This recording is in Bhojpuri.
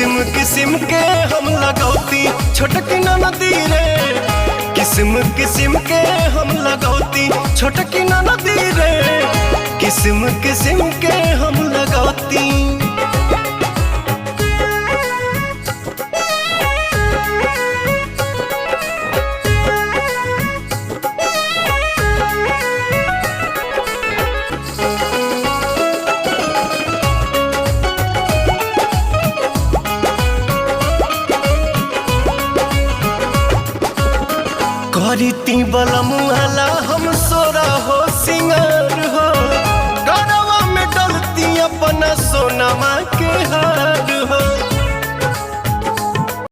किस्म किस्म के हम लगौती छोटकी नदी रे, किस्म किस्म के हम लगौती छोटकी नदी रे, किस्म किस्म के हम लगौती। करीती बलमुआला हम सोरा हो सिंगार हो, गरवा में डलती अपना सोनमा के हार